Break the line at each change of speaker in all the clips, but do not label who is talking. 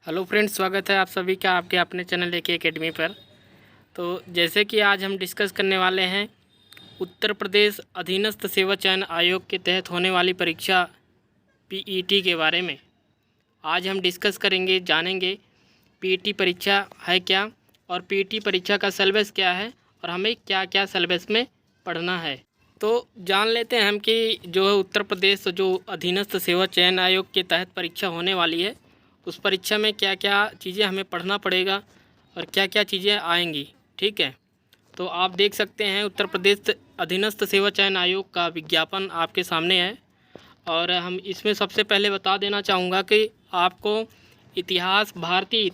Hello friends, स्वागत है आप सभी का आपके अपने चैनल एक एकेडमी पर। तो जैसे कि आज हम डिस्कस करने वाले हैं उत्तर प्रदेश अधीनस्थ सेवा चयन आयोग के तहत होने वाली परीक्षा पीईटी के बारे में। आज हम डिस्कस करेंगे, जानेंगे पीईटी परीक्षा है क्या और पीईटी परीक्षा का सिलेबस क्या है और हमें क्या क्या सिलेबस में पढ़ना है। तो जान लेते हैं हम कि जो है उत्तर प्रदेश जो अधीनस्थ सेवा चयन आयोग के तहत परीक्षा होने वाली है, उस परीक्षा में क्या क्या चीज़ें हमें पढ़ना पड़ेगा और क्या क्या चीज़ें आएंगी। ठीक है, तो आप देख सकते हैं उत्तर प्रदेश अधीनस्थ सेवा चयन आयोग का विज्ञापन आपके सामने है। और हम इसमें सबसे पहले बता देना चाहूँगा कि आपको इतिहास, भारतीय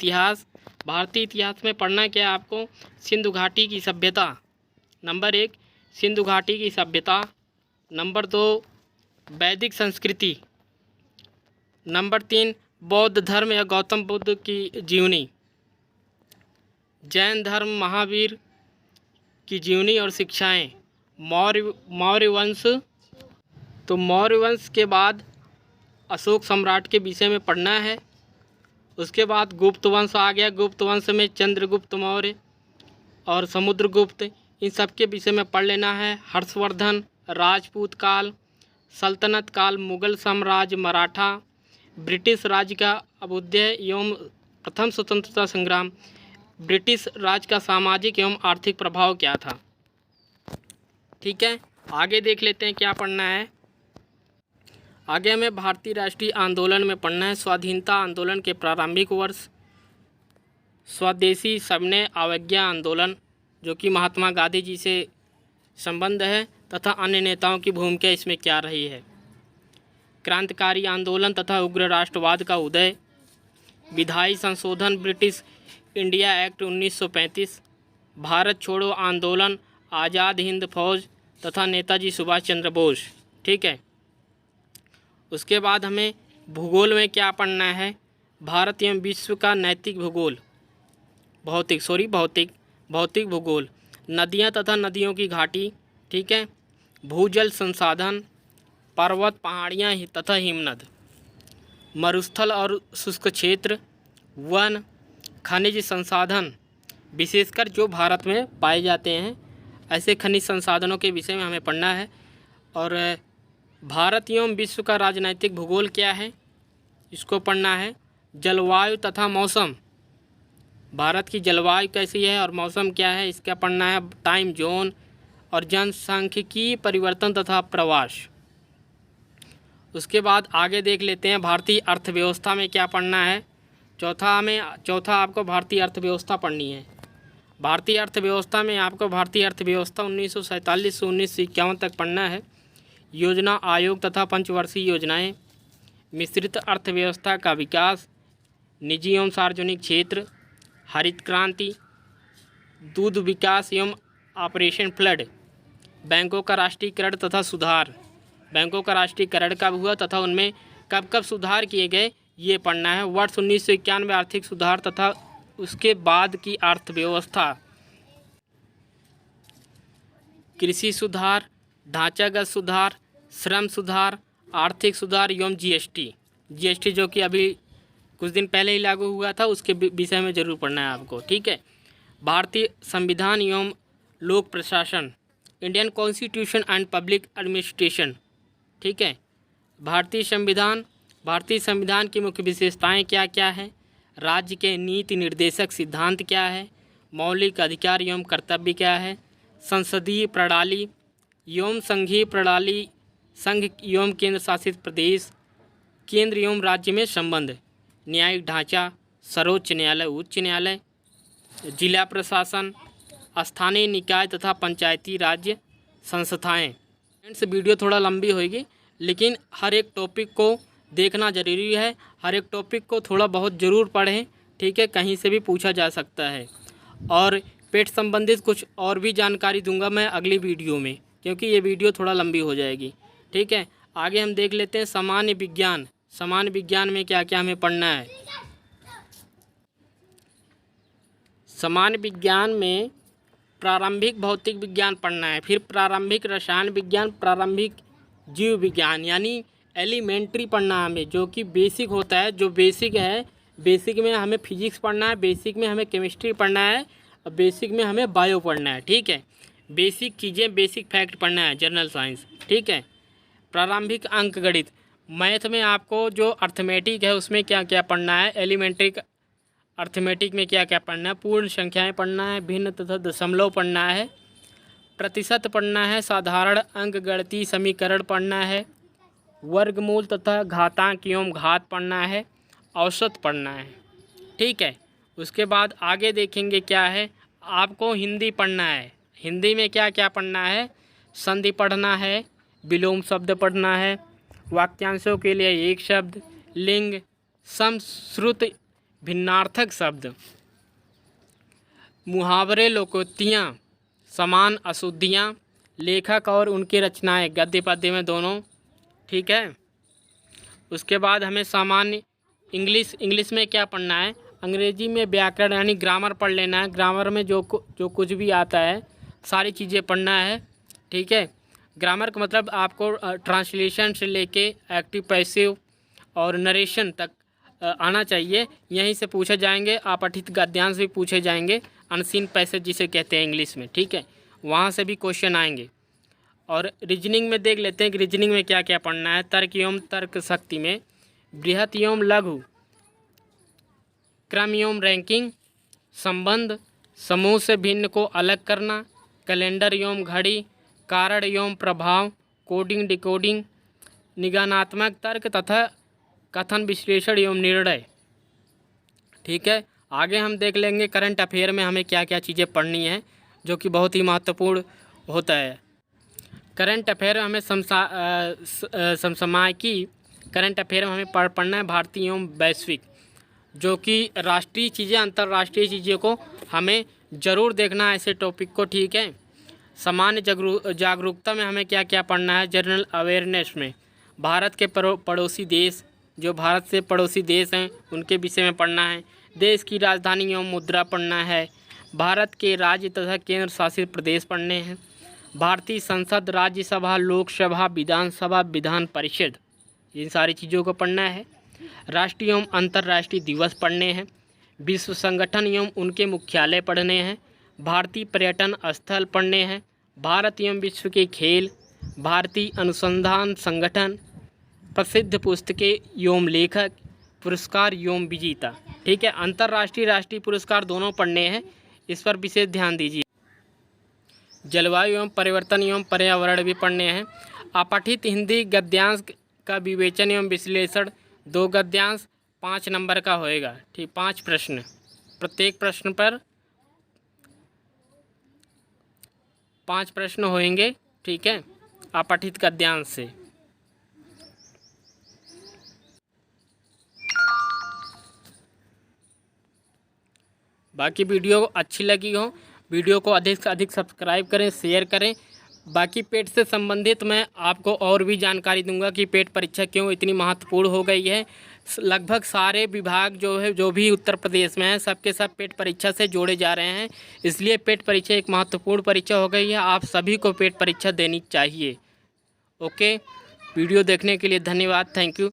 इतिहास में पढ़ना क्या है। आपको सिंधु घाटी की सभ्यता, नंबर 1 सिंधु घाटी की सभ्यता, नंबर 2 वैदिक संस्कृति, नंबर 3 बौद्ध धर्म या गौतम बुद्ध की जीवनी, जैन धर्म महावीर की जीवनी और शिक्षाएं, मौर्य वंश। तो मौर्य वंश के बाद अशोक सम्राट के विषय में पढ़ना है। उसके बाद गुप्त वंश आ गया। गुप्त वंश में चंद्रगुप्त मौर्य और समुद्रगुप्त, इन सब के विषय में पढ़ लेना है। हर्षवर्धन, राजपूत काल, सल्तनत काल, मुगल साम्राज्य, मराठा, ब्रिटिश राज्य का अभ्युदय एवं प्रथम स्वतंत्रता संग्राम, ब्रिटिश राज का सामाजिक एवं आर्थिक प्रभाव क्या था। ठीक है, आगे देख लेते हैं क्या पढ़ना है। आगे हमें भारतीय राष्ट्रीय आंदोलन में पढ़ना है। स्वाधीनता आंदोलन के प्रारंभिक वर्ष, स्वदेशी सविनय अवज्ञा आंदोलन जो कि महात्मा गांधी जी से संबंध है, तथा अन्य नेताओं की भूमिका इसमें क्या रही है। क्रांतिकारी आंदोलन तथा उग्र राष्ट्रवाद का उदय, विधायी संशोधन, ब्रिटिश इंडिया एक्ट 1935, भारत छोड़ो आंदोलन, आज़ाद हिंद फौज तथा नेताजी सुभाष चंद्र बोस। ठीक है, उसके बाद हमें भूगोल में क्या पढ़ना है। भारत एवं विश्व का नैतिक भूगोल, भौतिक भूगोल, नदियाँ तथा नदियों की घाटी। ठीक है, भूजल संसाधन, पर्वत, पहाड़ियाँ तथा हिमनद, मरुस्थल और शुष्क क्षेत्र, वन, खनिज संसाधन, विशेषकर जो भारत में पाए जाते हैं ऐसे खनिज संसाधनों के विषय में हमें पढ़ना है। और भारत एवं विश्व का राजनीतिक भूगोल क्या है, इसको पढ़ना है। जलवायु तथा मौसम, भारत की जलवायु कैसी है और मौसम क्या है, इसका पढ़ना है। टाइम जोन और जनसांख्यिकीय परिवर्तन तथा प्रवास। उसके बाद आगे देख लेते हैं भारतीय अर्थव्यवस्था में क्या पढ़ना है। चौथा आपको भारतीय अर्थव्यवस्था पढ़नी है। भारतीय अर्थव्यवस्था में आपको भारतीय अर्थव्यवस्था 1947 से 1951 तक पढ़ना है। योजना आयोग तथा पंचवर्षीय योजनाएं, मिश्रित अर्थव्यवस्था का विकास, निजी एवं सार्वजनिक क्षेत्र, हरित क्रांति, दूध विकास एवं ऑपरेशन फ्लड, बैंकों का राष्ट्रीयकरण तथा सुधार, बैंकों का राष्ट्रीयकरण कब हुआ तथा उनमें कब कब सुधार किए गए, ये पढ़ना है। वर्ष 1991 में आर्थिक सुधार तथा उसके बाद की अर्थव्यवस्था, कृषि सुधार, ढांचागत सुधार, श्रम सुधार, आर्थिक सुधार एवं जीएसटी जो कि अभी कुछ दिन पहले ही लागू हुआ था, उसके विषय में ज़रूर पढ़ना है आपको। ठीक है, भारतीय संविधान एवं लोक प्रशासन, Indian constitution and public administration. ठीक है, भारतीय संविधान की मुख्य विशेषताएं क्या क्या हैं, राज्य के नीति निर्देशक सिद्धांत क्या है, मौलिक अधिकार एवं कर्तव्य क्या है, संसदीय प्रणाली एवं संघीय प्रणाली, संघ एवं केंद्र शासित प्रदेश, केंद्र एवं राज्य में संबंध, न्यायिक ढांचा, सर्वोच्च न्यायालय, उच्च न्यायालय, जिला प्रशासन, स्थानीय निकाय तथा पंचायती राज्य संस्थाएं। फ्रेंड्स, वीडियो थोड़ा लंबी होगी, लेकिन हर एक टॉपिक को देखना ज़रूरी है। हर एक टॉपिक को थोड़ा बहुत ज़रूर पढ़ें। ठीक है, कहीं से भी पूछा जा सकता है। और पेट संबंधित कुछ और भी जानकारी दूंगा मैं अगली वीडियो में, क्योंकि ये वीडियो थोड़ा लंबी हो जाएगी। ठीक है, आगे हम देख लेते हैं सामान्य विज्ञान में क्या क्या हमें पढ़ना है। सामान्य विज्ञान में प्रारंभिक भौतिक विज्ञान पढ़ना है, फिर प्रारंभिक रसायन विज्ञान, प्रारंभिक जीव विज्ञान यानी एलिमेंट्री पढ़ना हमें, जो कि बेसिक होता है। जो बेसिक है बेसिक में हमें फिजिक्स पढ़ना है, बेसिक में हमें केमिस्ट्री पढ़ना है और बेसिक में हमें बायो पढ़ना है। ठीक है, बेसिक चीज़ें, बेसिक फैक्ट पढ़ना है, जनरल साइंस। ठीक है, प्रारंभिक अंक गणित, मैथ में आपको जो अर्थमेटिक है उसमें क्या क्या पढ़ना है, एलिमेंट्री अर्थमेटिक में क्या क्या पढ़ना है, पूर्ण संख्याएं पढ़ना है, भिन्न तथा दशमलव पढ़ना है, प्रतिशत पढ़ना है, साधारण अंक गणितीय समीकरण पढ़ना है, वर्गमूल तथा घातांक एवं घात पढ़ना है, औसत पढ़ना है। ठीक है, उसके बाद आगे देखेंगे क्या है, आपको हिंदी पढ़ना है। हिंदी में क्या क्या पढ़ना है, संधि पढ़ना है, विलोम शब्द पढ़ना है, वाक्यांशों के लिए एक शब्द, लिंग, समश्रुत भिन्नार्थक शब्द, मुहावरे, लोकोक्तियाँ, समान अशुद्धियाँ, लेखक और उनकी रचनाएं, गद्य पद्य में दोनों। ठीक है, उसके बाद हमें सामान्य इंग्लिश में क्या पढ़ना है, अंग्रेजी में व्याकरण यानी ग्रामर पढ़ लेना है। ग्रामर में जो कुछ भी आता है सारी चीज़ें पढ़ना है। ठीक है, ग्रामर का मतलब आपको ट्रांसलेशन से लेके एक्टिव, पैसिव और नरेशन तक आना चाहिए। यहीं से पूछे जाएंगे, अपठित गद्यांश भी पूछे जाएंगे, अनसीन पैसेज जिसे कहते हैं इंग्लिश में। ठीक है, वहाँ से भी क्वेश्चन आएंगे। और रीजनिंग में देख लेते हैं कि रीजनिंग में क्या क्या पढ़ना है। तर्क एवं तर्क शक्ति में बृहत एवं लघु, क्रम एवं रैंकिंग, संबंध, समूह से भिन्न को अलग करना, कैलेंडर एवं घड़ी, कारण एवं प्रभाव, कोडिंग डिकोडिंग, निगमनात्मक तर्क तथा कथन विश्लेषण एवं निर्णय। ठीक है, आगे हम देख लेंगे करंट अफेयर में हमें क्या क्या चीज़ें पढ़नी है जो कि बहुत ही महत्वपूर्ण होता है। करंट अफेयर में हमें समसामयिकी करंट अफेयर में हमें पढ़ना है भारतीय एवं वैश्विक, जो कि राष्ट्रीय चीज़ें, अंतर्राष्ट्रीय चीज़ों को हमें ज़रूर देखना है ऐसे टॉपिक को। ठीक है, सामान्य जागरूकता में हमें क्या क्या पढ़ना है, जनरल अवेयरनेस में भारत के पड़ोसी देश, जो भारत से पड़ोसी देश हैं उनके विषय में पढ़ना है, देश की राजधानी एवं मुद्रा पढ़ना है, भारत के राज्य तथा केंद्र शासित प्रदेश पढ़ने हैं, भारतीय संसद, राज्यसभा, लोकसभा, विधानसभा, विधान परिषद, इन सारी चीज़ों को पढ़ना है, राष्ट्रीय एवं अंतर्राष्ट्रीय दिवस पढ़ने हैं, विश्व संगठन एवं उनके मुख्यालय पढ़ने हैं, भारतीय पर्यटन स्थल पढ़ने हैं, भारत एवं विश्व के खेल, भारतीय अनुसंधान संगठन, प्रसिद्ध पुस्तकें एवं लेखक, पुरस्कार एवं विजेता। ठीक है, अंतर्राष्ट्रीय राष्ट्रीय पुरस्कार दोनों पढ़ने हैं, इस पर विशेष ध्यान दीजिए। जलवायु एवं परिवर्तन एवं पर्यावरण भी पढ़ने हैं। अपठित हिंदी गद्यांश का विवेचन एवं विश्लेषण, 2 गद्यांश 5 नंबर का होएगा। ठीक, 5 प्रश्न, प्रत्येक प्रश्न पर 5 प्रश्न होंगे। ठीक है, अपठित गद्यांश से। बाकी वीडियो अच्छी लगी हो, वीडियो को अधिक से अधिक सब्सक्राइब करें, शेयर करें। बाकी पेट से संबंधित मैं आपको और भी जानकारी दूंगा कि पेट परीक्षा क्यों इतनी महत्वपूर्ण हो गई है। लगभग सारे विभाग जो भी उत्तर प्रदेश में हैं, सबके सब पेट परीक्षा से जोड़े जा रहे हैं, इसलिए पेट परीक्षा एक महत्वपूर्ण परीक्षा हो गई है। आप सभी को पेट परीक्षा देनी चाहिए। ओके, वीडियो देखने के लिए धन्यवाद, थैंक यू।